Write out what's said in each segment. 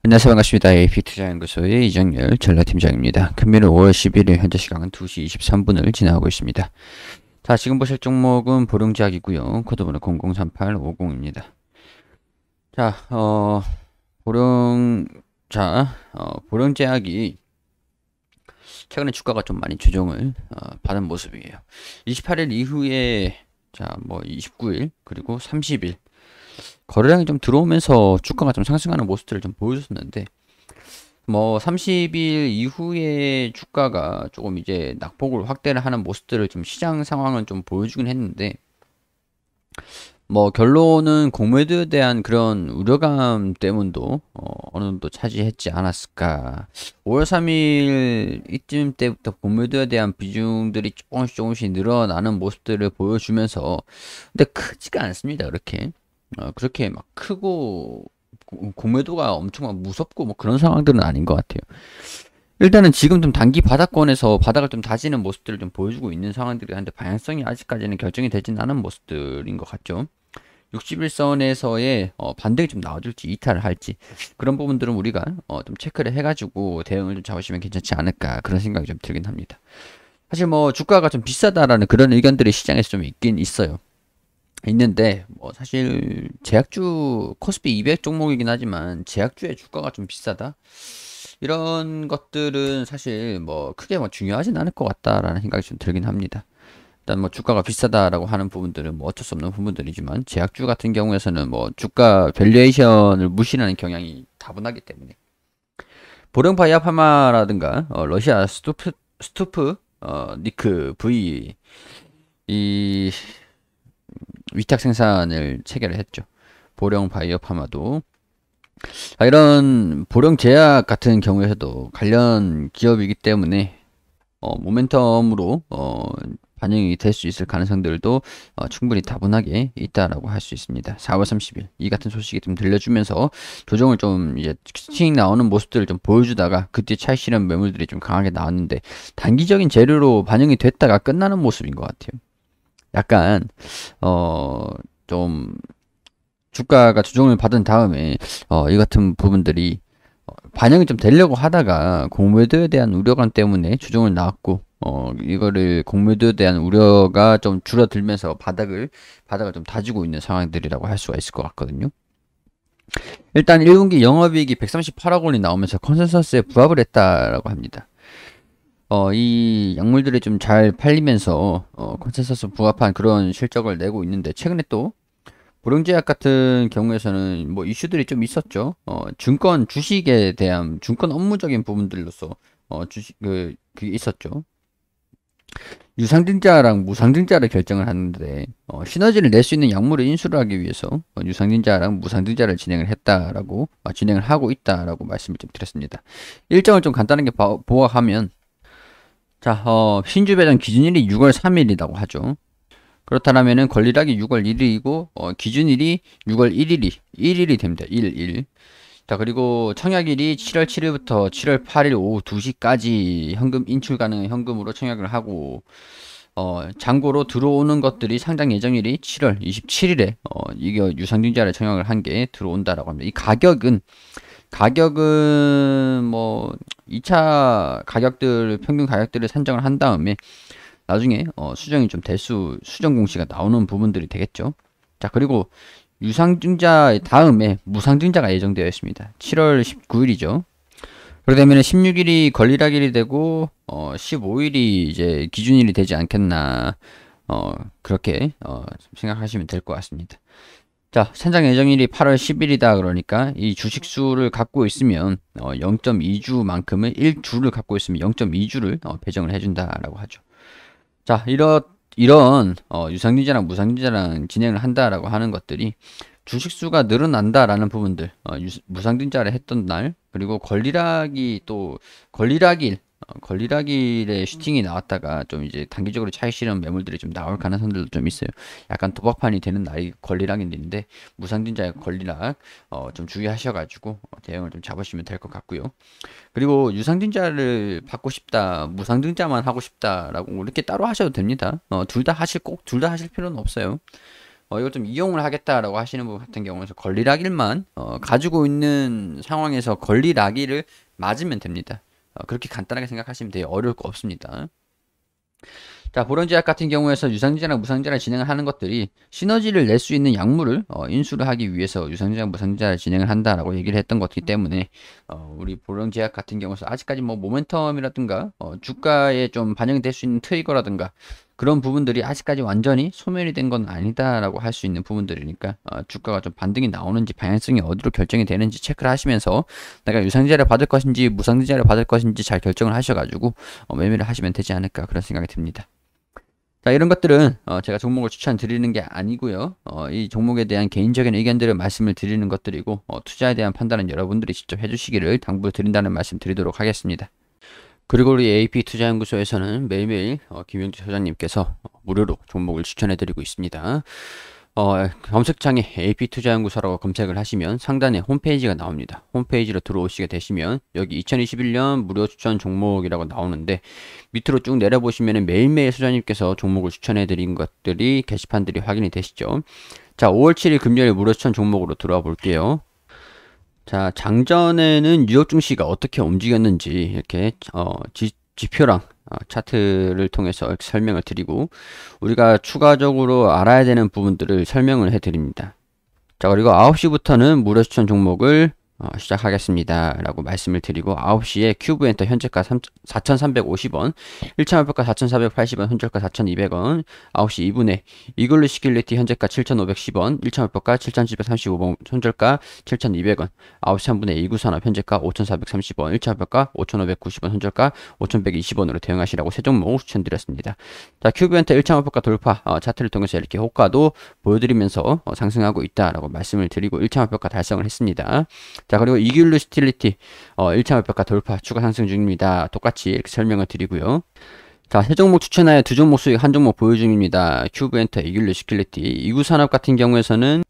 안녕하세요. 반갑습니다. AP투자연구소의 이정열 전략팀장입니다. 금일은 5월 11일 현재 시간은 2시 23분을 지나고 있습니다. 자, 지금 보실 종목은 보령제약이고요. 코드번호 003850입니다. 자, 보령제약이 최근에 주가가 좀 많이 조정을 받은 모습이에요. 28일 이후에 자, 29일 그리고 30일 거래량이 좀 들어오면서 주가가 좀 상승하는 모습들을 좀 보여줬었는데 30일 이후에 주가가 조금 이제 낙폭을 확대를 하는 모습들을 좀 시장 상황은 좀 보여주긴 했는데 결론은 공매도에 대한 그런 우려감 때문도 어느 정도 차지했지 않았을까. 5월 3일 이쯤 때부터 공매도에 대한 비중들이 조금씩 늘어나는 모습들을 보여주면서 근데 크지가 않습니다. 그렇게 막 크고 공매도가 엄청 막 무섭고 그런 상황들은 아닌 것 같아요. 일단은 지금 좀 단기 바닥권에서 바닥을 좀 다지는 모습들을 좀 보여주고 있는 상황들이 한데 방향성이 아직까지는 결정이 되진 않은 모습들인 것 같죠. 61선에서의 반등이 좀 나와줄지 이탈을 할지 그런 부분들은 우리가 좀 체크를 해가지고 대응을 좀 잡으시면 괜찮지 않을까 그런 생각이 좀 들긴 합니다. 사실 주가가 좀 비싸다라는 그런 의견들이 시장에서 좀 있긴 있는데 사실 제약주 코스피 200 종목이긴 하지만 제약주의 주가가 좀 비싸다 이런 것들은 사실 크게 중요하진 않을 것 같다라는 생각이 좀 들긴 합니다. 일단 주가가 비싸다라고 하는 부분들은 어쩔 수 없는 부분들이지만 제약주 같은 경우에서는 주가 밸류에이션을 무시하는 경향이 다분하기 때문에 보령바이오파마라든가 러시아 스투프 니크 V 이 위탁 생산을 체결을 했죠. 보령 바이오파마도 이런 보령 제약 같은 경우에도 관련 기업이기 때문에 모멘텀으로 반영이 될 수 있을 가능성들도 충분히 다분하게 있다라고 할 수 있습니다. 4월 30일 이 같은 소식이 좀 들려주면서 조정을 좀 이제 스팅 나오는 모습들을 좀 보여주다가 그때 차익 실현 매물들이 좀 강하게 나왔는데 단기적인 재료로 반영이 됐다가 끝나는 모습인 것 같아요. 약간 좀 주가가 조정을 받은 다음에 이 같은 부분들이 반영이 좀 되려고 하다가 공매도에 대한 우려감 때문에 조정을 나왔고 이거를 공매도에 대한 우려가 좀 줄어들면서 바닥을 좀 다지고 있는 상황들이라고 할 수가 있을 것 같거든요. 일단 1분기 영업이익이 138억 원이 나오면서 컨센서스에 부합을 했다라고 합니다. 이 약물들이 좀 잘 팔리면서 컨센서스 부합한 그런 실적을 내고 있는데 최근에 또 보령제약 같은 경우에서는 이슈들이 좀 있었죠. 증권 주식에 대한 증권 업무적인 부분들로서 그게 있었죠. 유상증자랑 무상증자를 결정을 하는데 시너지를 낼 수 있는 약물을 인수를 하기 위해서 유상증자랑 무상증자를 진행을 하고 있다라고 말씀을 좀 드렸습니다. 일정을 좀 간단하게 보강하면 자, 신주 배당 기준일이 6월 3일이라고 하죠. 그렇다면은 권리락이 6월 1일이고 기준일이 6월 1일이 됩니다. 1일. 자, 그리고 청약일이 7월 7일부터 7월 8일 오후 2시까지 현금 인출 가능한 현금으로 청약을 하고 잔고로 들어오는 것들이 상장 예정일이 7월 27일에 이게 유상증자를 청약을 한 게 들어온다라고 합니다. 이 가격은 2차 가격들 평균 가격들을 산정을 한 다음에 나중에 수정이 좀 수정 공시가 나오는 부분들이 되겠죠. 자, 그리고 유상증자 다음에 무상증자가 예정되어 있습니다. 7월 19일이죠. 그러게 되면 16일이 권리락일이 되고 15일이 이제 기준일이 되지 않겠나 그렇게 생각하시면 될 것 같습니다. 자, 산장 예정일이 8월 10일이다 그러니까 이 주식수를 갖고 있으면 0.2주만큼의 1주를 갖고 있으면 0.2주를 배정을 해준다라고 하죠. 자, 이런 유상증자랑 무상증자랑 진행을 한다라고 하는 것들이 주식수가 늘어난다라는 부분들, 무상증자를 했던 날, 그리고 권리락일에 슈팅이 나왔다가 좀 이제 단기적으로 차익 실현 매물들이 좀 나올 가능성들도 좀 있어요. 약간 도박판이 되는 날이 권리락인데 무상증자의 권리락 좀 주의하셔가지고 대응을 좀 잡으시면 될 것 같고요. 그리고 유상증자를 받고 싶다, 무상증자만 하고 싶다라고 이렇게 따로 하셔도 됩니다. 둘 다 하실 필요는 없어요. 이걸 좀 이용을 하겠다라고 하시는 분 같은 경우는 권리락일만 가지고 있는 상황에서 권리락일을 맞으면 됩니다. 그렇게 간단하게 생각하시면 돼요. 어려울 거 없습니다. 자, 보령제약 같은 경우에서 유상증자나 무상증자를 진행을 하는 것들이 시너지를 낼 수 있는 약물을 인수를 하기 위해서 유상증자, 무상증자를 진행을 한다라고 얘기를 했던 것이기 때문에 우리 보령제약 같은 경우에서 아직까지 뭐 모멘텀이라든가 주가에 좀 반영이 될 수 있는 트리거라든가 그런 부분들이 아직까지 완전히 소멸이 된 건 아니다라고 할 수 있는 부분들이니까 주가가 좀 반등이 나오는지 방향성이 어디로 결정이 되는지 체크를 하시면서 내가 유상증자를 받을 것인지 무상증자를 받을 것인지 잘 결정을 하셔가지고 매매를 하시면 되지 않을까 그런 생각이 듭니다. 자, 이런 것들은 제가 종목을 추천드리는 게 아니고요. 이 종목에 대한 개인적인 의견들을 말씀을 드리는 것들이고 투자에 대한 판단은 여러분들이 직접 해주시기를 당부드린다는 말씀 드리도록 하겠습니다. 그리고 우리 AP 투자연구소에서는 매일매일 김영주 소장님께서 무료로 종목을 추천해드리고 있습니다. 검색창에 AP투자연구소라고 검색을 하시면 상단에 홈페이지가 나옵니다. 홈페이지로 들어오시게 되시면 여기 2021년 무료 추천 종목이라고 나오는데 밑으로 쭉 내려보시면 매일매일 소장님께서 종목을 추천해 드린 것들이 게시판들이 확인이 되시죠. 자, 5월 7일 금요일 무료 추천 종목으로 들어와 볼게요. 자, 장전에는 뉴욕 증시가 어떻게 움직였는지 이렇게 지표랑 차트를 통해서 이렇게 설명을 드리고 우리가 추가적으로 알아야 되는 부분들을 설명을 해 드립니다. 자, 그리고 9시부터는 무료 추천 종목을 시작하겠습니다 라고 말씀을 드리고 9시에 큐브 엔터 현재가 4,350원 1차 목표가 4,480원 손절가 4,200원 9시 2분에 이글루 시큐리티 현재가 7,510원 1차 목표가 7,735원 손절가 7,200원 9시 3분에 이구산업 현재가 5,430원 1차 목표가 5,590원 손절가 5,120원으로 대응하시라고 세 종목 추천드렸습니다. 자, 큐브 엔터 1차 목표가 돌파 차트를 통해서 이렇게 호가도 보여드리면서 상승하고 있다라고 말씀을 드리고 1차 목표가 달성을 했습니다. 자, 그리고 이글루 시틸리티 1차 목표가 돌파 추가 상승 중입니다. 똑같이 이렇게 설명을 드리고요. 자, 세 종목 추천하여 두 종목 수익 한 종목 보유 중입니다. 큐브 엔터 이글루 시틸리티 이구산업 같은 경우에서는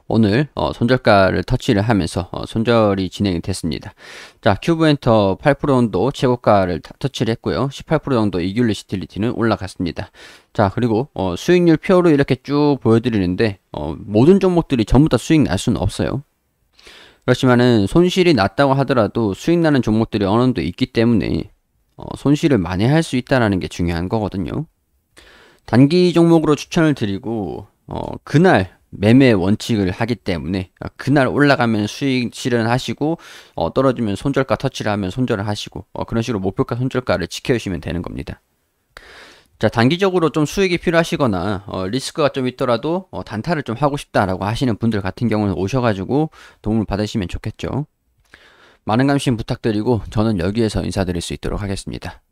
오늘 손절가를 터치를 하면서 손절이 진행이 됐습니다. 자, 큐브 엔터 8% 정도 최고가를 터치를 했고요. 18% 정도 이글루 시틸리티는 올라갔습니다. 자, 그리고 수익률 표로 이렇게 쭉 보여드리는데 모든 종목들이 전부 다 수익 날 수는 없어요. 그렇지만은 손실이 났다고 하더라도 수익 나는 종목들이 어느 정도 있기 때문에 손실을 만회할 수 있다는 게 중요한 거거든요. 단기 종목으로 추천을 드리고 그날 매매 원칙을 하기 때문에 그날 올라가면 수익 실현하시고 떨어지면 손절가 터치를 하면 손절을 하시고 그런 식으로 목표가 손절가를 지켜주시면 되는 겁니다. 자, 단기적으로 좀 수익이 필요하시거나 리스크가 좀 있더라도 단타를 좀 하고 싶다라고 하시는 분들 같은 경우는 오셔가지고 도움을 받으시면 좋겠죠. 많은 관심 부탁드리고 저는 여기에서 인사드릴 수 있도록 하겠습니다.